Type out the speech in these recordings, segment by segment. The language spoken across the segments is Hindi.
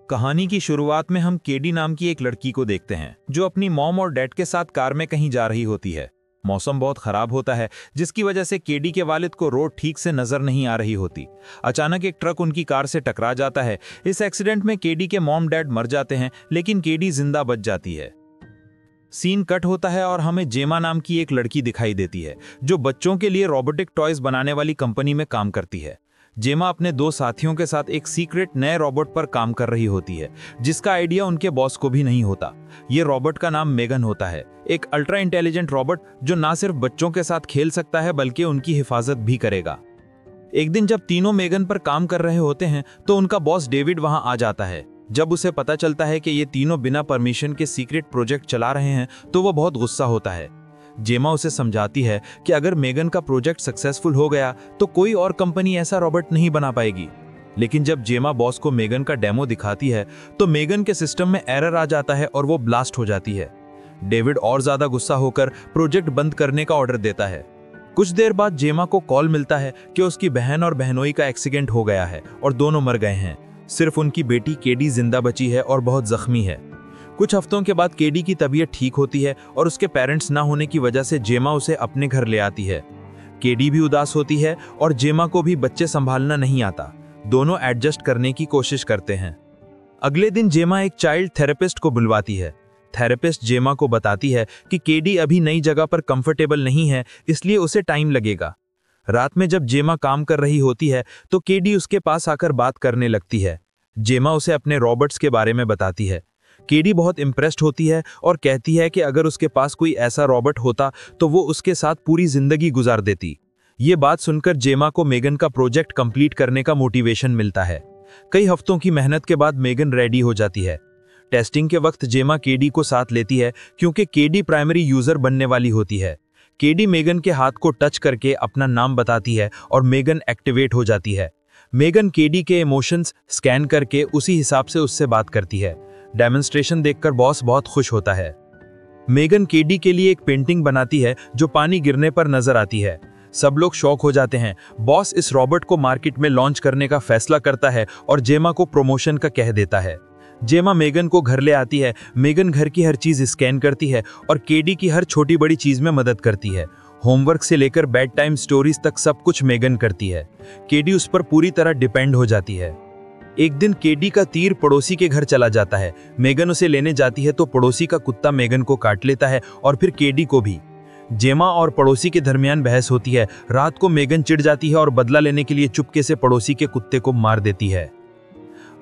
कहानी की शुरुआत में हम केडी नाम की एक लड़की को देखते हैं जो अपनी मॉम और डैड के साथ कार में कहीं जा रही होती है। मौसम बहुत खराब होता है जिसकी वजह से केडी के वालिद को रोड ठीक से नजर नहीं आ रही होती। अचानक एक ट्रक उनकी कार से टकरा जाता है। इस एक्सीडेंट में केडी के मॉम डैड मर जाते हैं लेकिन केडी जिंदा बच जाती है। सीन कट होता है और हमें जेमा नाम की एक लड़की दिखाई देती है जो बच्चों के लिए रोबोटिक टॉयज बनाने वाली कंपनी में काम करती है। जेमा अपने दो साथियों के साथ एक सीक्रेट नए रोबोट पर काम कर रही होती है जिसका आइडिया उनके बॉस को भी नहीं होता। ये रोबोट का नाम मेगन होता है, एक अल्ट्रा इंटेलिजेंट रोबोट जो ना सिर्फ बच्चों के साथ खेल सकता है बल्कि उनकी हिफाजत भी करेगा। एक दिन जब तीनों मेगन पर काम कर रहे होते हैं तो उनका बॉस डेविड वहां आ जाता है। जब उसे पता चलता है कि ये तीनों बिना परमिशन के सीक्रेट प्रोजेक्ट चला रहे हैं तो वो बहुत गुस्सा होता है। जेमा उसे समझाती है कि अगर मेगन का प्रोजेक्ट सक्सेसफुल हो गया तो कोई और कंपनी ऐसा रोबोट नहीं बना पाएगी। लेकिन जब जेमा बॉस को मेगन का डेमो दिखाती है तो मेगन के सिस्टम में एरर आ जाता है और वो ब्लास्ट हो जाती है। डेविड और ज्यादा गुस्सा होकर प्रोजेक्ट बंद करने का ऑर्डर देता है। कुछ देर बाद जेमा को कॉल मिलता है कि उसकी बहन और बहनोई का एक्सीडेंट हो गया है और दोनों मर गए हैं। सिर्फ उनकी बेटी केडी जिंदा बची है और बहुत जख्मी है। कुछ हफ्तों के बाद केडी की तबीयत ठीक होती है और उसके पेरेंट्स ना होने की वजह से जेमा उसे अपने घर ले आती है। केडी भी उदास होती है और जेमा को भी बच्चे संभालना नहीं आता। दोनों एडजस्ट करने की कोशिश करते हैं। अगले दिन जेमा एक चाइल्ड थेरेपिस्ट को बुलवाती है। थेरेपिस्ट जेमा को बताती है कि केडी अभी नई जगह पर कंफर्टेबल नहीं है, इसलिए उसे टाइम लगेगा। रात में जब जेमा काम कर रही होती है तो केडी उसके पास आकर बात करने लगती है। जेमा उसे अपने रॉबर्ट्स के बारे में बताती है। केडी बहुत इम्प्रेस्ड होती है और कहती है कि अगर उसके पास कोई ऐसा रॉबर्ट होता तो वो उसके साथ पूरी जिंदगी गुजार देती। ये बात सुनकर जेमा को मेगन का प्रोजेक्ट कंप्लीट करने का मोटिवेशन मिलता है। कई हफ्तों की मेहनत के बाद मेगन रेडी हो जाती है। टेस्टिंग के वक्त जेमा केडी को साथ लेती है क्योंकि केडी प्राइमरी यूजर बनने वाली होती है। केडी मेगन के हाथ को टच करके अपना नाम बताती है और मेगन एक्टिवेट हो जाती है। मेगन केडी के इमोशंस स्कैन करके उसी हिसाब से उससे बात करती है। डेमोन्स्ट्रेशन देखकर बॉस बहुत खुश होता है। मेगन केडी के लिए एक पेंटिंग बनाती है जो पानी गिरने पर नजर आती है। सब लोग शॉक हो जाते हैं। बॉस इस रॉबोट को मार्केट में लॉन्च करने का फैसला करता है और जेमा को प्रमोशन का कह देता है। जेमा मेगन को घर ले आती है। मेगन घर की हर चीज स्कैन करती है और केडी की हर छोटी बड़ी चीज में मदद करती है। होमवर्क से लेकर बेड टाइम स्टोरीज तक सब कुछ मेगन करती है। केडी उस पर पूरी तरह डिपेंड हो जाती है। एक दिन केडी का तीर पड़ोसी के घर चला जाता है। मेगन उसे लेने जाती है तो पड़ोसी का कुत्ता मेगन को काट लेता है और फिर केडी को भी। जेमा और पड़ोसी के दरमियान बहस होती है। रात को मेगन चिढ़ जाती है और बदला लेने के लिए चुपके से पड़ोसी के कुत्ते को मार देती है।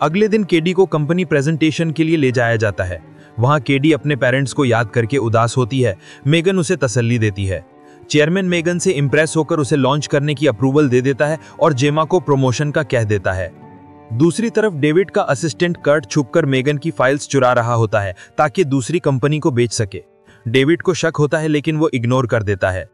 अगले दिन केडी को कंपनी प्रेजेंटेशन के लिए ले जाया जाता है। वहां केडी अपने पेरेंट्स को याद करके उदास होती है। मेगन उसे तसल्ली देती है। चेयरमैन मेगन से इंप्रेस होकर उसे लॉन्च करने की अप्रूवल दे देता है और जेमा को प्रमोशन का कह देता है। दूसरी तरफ डेविड का असिस्टेंट कर्ट छुपकर मेगन की फाइल्स चुरा रहा होता है ताकि दूसरी कंपनी को बेच सके। डेविड को शक होता है लेकिन वो इग्नोर कर देता है।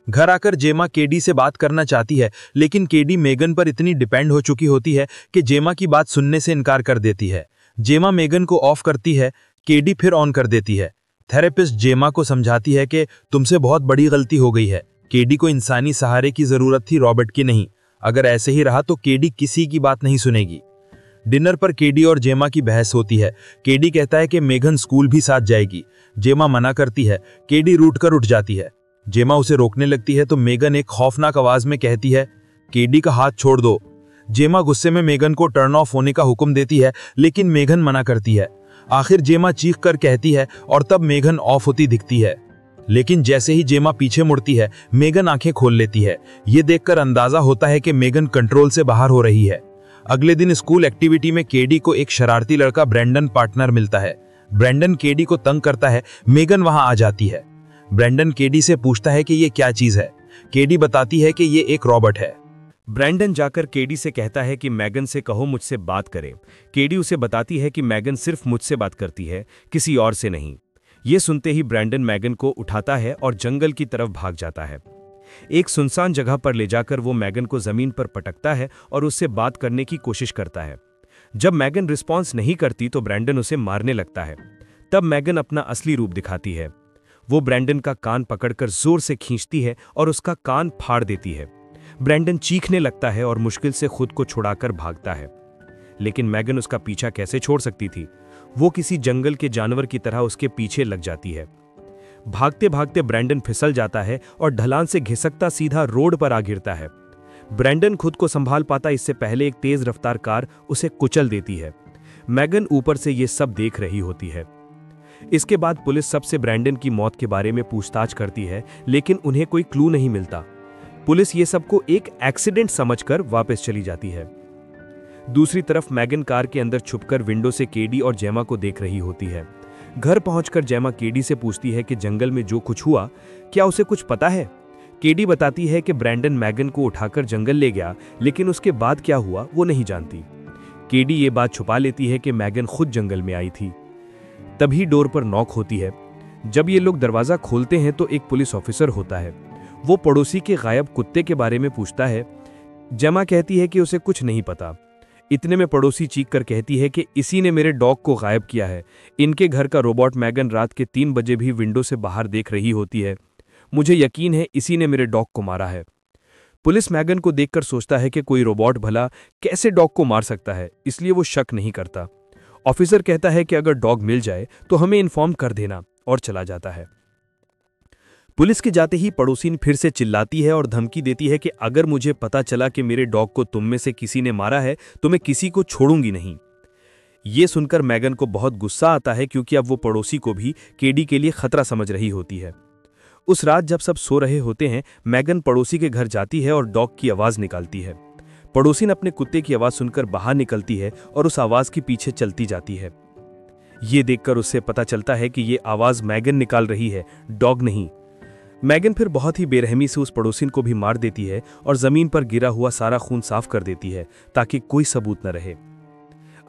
घर आकर जेमा केडी से बात करना चाहती है लेकिन केडी मेगन पर इतनी डिपेंड हो चुकी होती है कि जेमा की बात सुनने से इनकार कर देती है। जेमा मेगन को ऑफ करती है, केडी फिर ऑन कर देती है। थेरेपिस्ट जेमा को समझाती है कि तुमसे बहुत बड़ी गलती हो गई है। केडी को इंसानी सहारे की जरूरत थी, रॉबर्ट की नहीं। अगर ऐसे ही रहा तो केडी किसी की बात नहीं सुनेगी। डिनर पर केडी और जेमा की बहस होती है। केडी कहता है कि मेगन स्कूल भी साथ जाएगी। जेमा मना करती है। केडी रूठ कर उठ जाती है। जेमा उसे रोकने लगती है तो मेगन एक खौफनाक आवाज में कहती है, केडी का हाथ छोड़ दो। जेमा गुस्से में मेगन को टर्न ऑफ होने का हुक्म देती है लेकिन मेगन मना करती है। आखिर जेमा चीख कर कहती है और तब मेगन ऑफ होती दिखती है। लेकिन जैसे ही जेमा पीछे मुड़ती है मेगन आंखें खोल लेती है। ये देखकर अंदाजा होता है कि मेगन कंट्रोल से बाहर हो रही है। अगले दिन स्कूल एक्टिविटी में केडी को एक शरारती लड़का ब्रेंडन पार्टनर मिलता है। ब्रेंडन केडी को तंग करता है। मेगन वहां आ जाती है। ब्रेंडन केडी से पूछता है कि ये क्या चीज है। केडी बताती है कि ये एक रॉबोट है। ब्रेंडन जाकर केडी से कहता है कि मेगन से कहो मुझसे बात करे। केडी उसे बताती है कि मेगन सिर्फ मुझसे बात करती है, किसी और से नहीं। ये सुनते ही ब्रेंडन मेगन को उठाता है और जंगल की तरफ भाग जाता है। एक सुनसान जगह पर ले जाकर वो मेगन को जमीन पर पटकता है और उससे बात करने की कोशिश करता है। जब मेगन रिस्पॉन्स नहीं करती तो ब्रेंडन उसे मारने लगता है। तब मेगन अपना असली रूप दिखाती है। वो ब्रेंडन का कान पकड़कर जोर से खींचती है और उसका कान फाड़ देती है। ब्रेंडन चीखने लगता है और मुश्किल से खुद को छुड़ाकर भागता है। लेकिन मैगन उसका पीछा कैसे छोड़ सकती थी। वो किसी जंगल के जानवर की तरह उसके पीछे लग जाती है। भागते भागते ब्रैंडन फिसल जाता है और ढलान से घिसकता सीधा रोड पर आ गिरता है। ब्रैंडन खुद को संभाल पाता इससे पहले एक तेज रफ्तार कार उसे कुचल देती है। मैगन ऊपर से ये सब देख रही होती है। इसके बाद पुलिस सबसे ब्रैंडन की मौत के बारे में पूछताछ करती है, लेकिन उन्हें कोई क्लू नहीं मिलता। पुलिस ये सबको एक एक्सीडेंट समझकर वापस चली जाती है। दूसरी तरफ मैगन कार के अंदर छुपकर विंडो से केडी और जेमा को देख रही होती है। घर पहुंचकर जेमा केडी से पूछती है कि जंगल में जो कुछ हुआ क्या उसे कुछ पता है। केडी बताती है कि ब्रैंडन मैगन को उठाकर जंगल ले गया, लेकिन उसके बाद क्या हुआ वो नहीं जानती। केडी ये बात छुपा लेती है कि मैगन खुद जंगल में आई थी। तभी डोर पर नॉक होती है। जब ये लोग दरवाजा खोलते हैं तो एक पुलिस ऑफिसर होता है। वो पड़ोसी के गायब कुत्ते के बारे में पूछता है। जेमा कहती है कि उसे कुछ नहीं पता। इतने में पड़ोसी चीख कर कहती है कि इसी ने मेरे डॉग को गायब किया है। इनके घर का रोबोट मैगन रात के 3 बजे भी विंडो से बाहर देख रही होती है। मुझे यकीन है इसी ने मेरे डॉग को मारा है। पुलिस मैगन को देखकर सोचता है कि कोई रोबोट भला कैसे डॉग को मार सकता है, इसलिए वो शक नहीं करता। ऑफिसर कहता है कि अगर डॉग मिल जाए तो हमें इन्फॉर्म कर देना, और चला जाता है। पुलिस के जाते ही पड़ोसीन फिर से चिल्लाती है और धमकी देती है कि अगर मुझे पता चला कि मेरे डॉग को तुम में से किसी ने मारा है तो मैं किसी को छोड़ूंगी नहीं। ये सुनकर मैगन को बहुत गुस्सा आता है, क्योंकि अब वो पड़ोसी को भी केडी के लिए खतरा समझ रही होती है। उस रात जब सब सो रहे होते हैं, मैगन पड़ोसी के घर जाती है और डॉग की आवाज निकालती है। पड़ोसी ने अपने कुत्ते की आवाज सुनकर बाहर निकलती है और उस आवाज के पीछे चलती जाती है। ये देखकर उससे पता चलता है कि ये आवाज मैगन निकाल रही है, डॉग नहीं। मैगन फिर बहुत ही बेरहमी से उस पड़ोसिन को भी मार देती है और जमीन पर गिरा हुआ सारा खून साफ कर देती है ताकि कोई सबूत न रहे।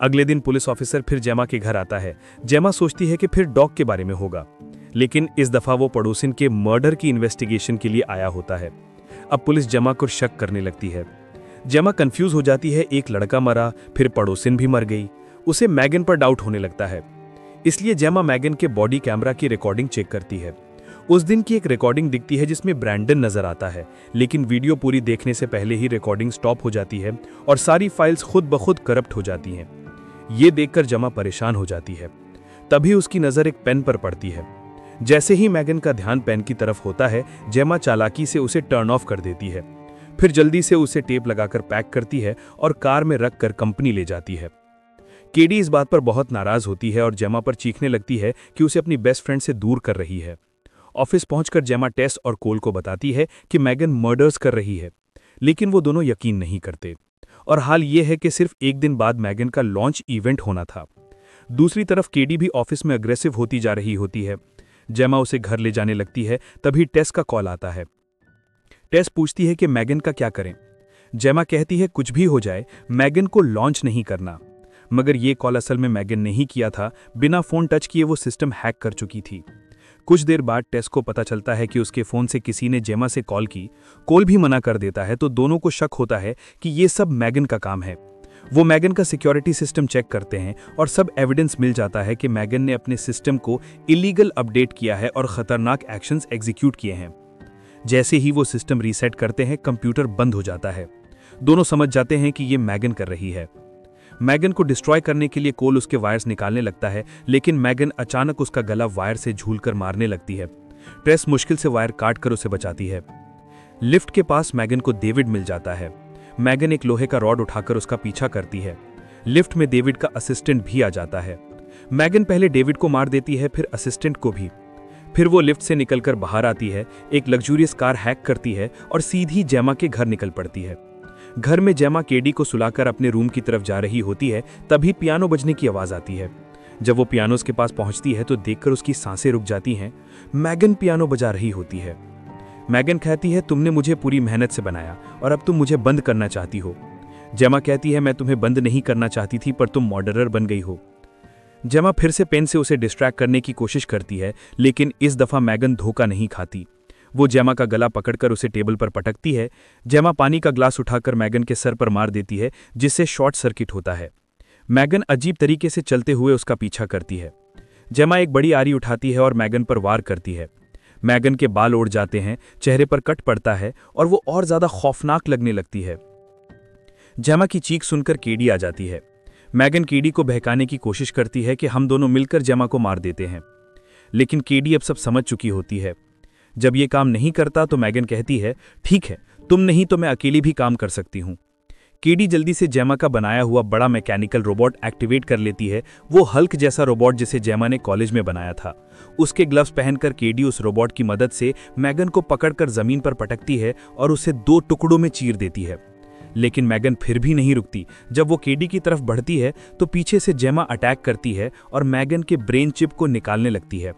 अगले दिन पुलिस ऑफिसर फिर जेमा के घर आता है। जेमा सोचती है कि फिर डॉग के बारे में होगा, लेकिन इस दफा वो पड़ोसिन के मर्डर की इन्वेस्टिगेशन के लिए आया होता है। अब पुलिस जेमा को शक करने लगती है। जेमा कंफ्यूज हो जाती है, एक लड़का मरा, फिर पड़ोसिन भी मर गई। उसे मैगन पर डाउट होने लगता है, इसलिए जेमा मैगन के बॉडी कैमरा की रिकॉर्डिंग चेक करती है। उस दिन की एक रिकॉर्डिंग दिखती है जिसमें ब्रैंडन नजर आता है, लेकिन वीडियो पूरी देखने से पहले ही रिकॉर्डिंग स्टॉप हो जाती है और सारी फाइल्स खुद ब खुद करप्ट हो जाती हैं। ये देखकर जेमा परेशान हो जाती है। तभी उसकी नजर एक पेन पर पड़ती है। जैसे ही मैगन का ध्यान पेन की तरफ होता है, जेमा चालाकी से उसे टर्न ऑफ कर देती है। फिर जल्दी से उसे टेप लगाकर पैक करती है और कार में रखकर कंपनी ले जाती है। केडी इस बात पर बहुत नाराज होती है और जेमा पर चीखने लगती है कि उसे अपनी बेस्ट फ्रेंड से दूर कर रही है। ऑफिस पहुंचकर जेमा टेस और कोल को बताती है कि मैगन मर्डर्स कर रही है, लेकिन वो दोनों यकीन नहीं करते। और हाल ये है कि सिर्फ एक दिन बाद मैगन का लॉन्च इवेंट होना था। दूसरी तरफ केडी भी ऑफिस में अग्रेसिव होती जा रही होती है। जेमा उसे घर ले जाने लगती है, तभी टेस का कॉल आता है। टेस पूछती है कि मैगन का क्या करें। जेमा कहती है कुछ भी हो जाए, मैगन को लॉन्च नहीं करना। मगर ये कॉल असल में मैगन ने ही किया था। बिना फोन टच किए वो सिस्टम हैक कर चुकी थी। कुछ देर बाद टेस को पता चलता है कि उसके फोन से किसी ने जेमा से कॉल की। कोल भी मना कर देता है, तो दोनों को शक होता है कि ये सब मैगन का काम है। वो मैगन का सिक्योरिटी सिस्टम चेक करते हैं और सब एविडेंस मिल जाता है कि मैगन ने अपने सिस्टम को इलीगल अपडेट किया है और खतरनाक एक्शंस एग्जीक्यूट किए हैं। जैसे ही वो सिस्टम रीसेट करते हैं, कंप्यूटर बंद हो जाता है। दोनों समझ जाते हैं कि ये मैगन कर रही है। मैगन को डिस्ट्रॉय करने के लिए कोल उसके वायर्स निकालने लगता है, लेकिन मैगन अचानक उसका गला वायर से झूलकर मारने लगती है। टेस मुश्किल से वायर काट कर उसे बचाती है। लिफ्ट के पास मैगन को डेविड मिल जाता है। मैगन एक लोहे का रॉड उठाकर उसका पीछा करती है। लिफ्ट में डेविड का असिस्टेंट भी आ जाता है। मैगन पहले डेविड को मार देती है, फिर असिस्टेंट को भी। फिर वो लिफ्ट से निकलकर बाहर आती है, एक लग्जूरियस कार हैक करती है और सीधी जेमा के घर निकल पड़ती है। घर में जेमा केडी को सुलाकर अपने रूम की तरफ जा रही होती है, तभी पियानो बजने की आवाज आती है। जब वो पियानोस के पास पहुंचती है तो देखकर उसकी सांसें रुक जाती हैं। मैगन पियानो बजा रही होती है। मैगन कहती है तुमने मुझे पूरी मेहनत से बनाया और अब तुम मुझे बंद करना चाहती हो। जेमा कहती है मैं तुम्हें बंद नहीं करना चाहती थी, पर तुम मर्डरर बन गई हो। जेमा फिर से पेन से उसे डिस्ट्रैक्ट करने की कोशिश करती है, लेकिन इस दफा मैगन धोखा नहीं खाती। वो जेमा का गला पकड़कर उसे टेबल पर पटकती है। जेमा पानी का ग्लास उठाकर मैगन के सर पर मार देती है, जिससे शॉर्ट सर्किट होता है। मैगन अजीब तरीके से चलते हुए उसका पीछा करती है। जेमा एक बड़ी आरी उठाती है और मैगन पर वार करती है। मैगन के बाल उड़ जाते हैं, चेहरे पर कट पड़ता है और वो और ज्यादा खौफनाक लगने लगती है। जेमा की चीख सुनकर केडी आ जाती है। मैगन केडी को बहकाने की कोशिश करती है कि हम दोनों मिलकर जेमा को मार देते हैं, लेकिन केडी अब सब समझ चुकी होती है। जब ये काम नहीं करता तो मैगन कहती है, ठीक है, तुम नहीं तो मैं अकेली भी काम कर सकती हूँ। केडी जल्दी से जेमा का बनाया हुआ बड़ा मैकेनिकल रोबोट एक्टिवेट कर लेती है, वो हल्क जैसा रोबोट जिसे जेमा ने कॉलेज में बनाया था। उसके ग्लव्स पहनकर केडी उस रोबोट की मदद से मैगन को पकड़कर जमीन पर पटकती है और उसे 2 टुकड़ों में चीर देती है। लेकिन मैगन फिर भी नहीं रुकती। जब वो केडी की तरफ बढ़ती है तो पीछे से जेमा अटैक करती है और मैगन के ब्रेन चिप को निकालने लगती है।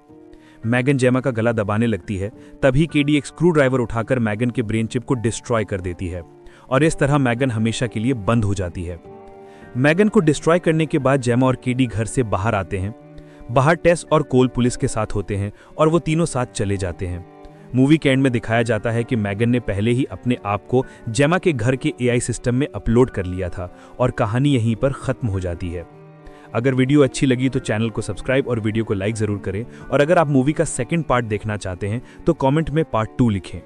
मैगन जेमा का गला दबाने लगती है, तभी केडी एक स्क्रू ड्राइवर उठाकर मैगन के ब्रेन चिप को डिस्ट्रॉय कर देती है और इस तरह मैगन हमेशा के लिए बंद हो जाती है। मैगन को डिस्ट्रॉय करने के बाद जेमा और केडी घर से बाहर आते हैं। बाहर टेस और कोल पुलिस के साथ होते हैं और वो तीनों साथ चले जाते हैं। मूवी के एंड में दिखाया जाता है कि मैगन ने पहले ही अपने आप को जेमा के घर के एआई सिस्टम में अपलोड कर लिया था और कहानी यहीं पर खत्म हो जाती है। अगर वीडियो अच्छी लगी तो चैनल को सब्सक्राइब और वीडियो को लाइक जरूर करें, और अगर आप मूवी का सेकंड पार्ट देखना चाहते हैं तो कमेंट में पार्ट 2 लिखें।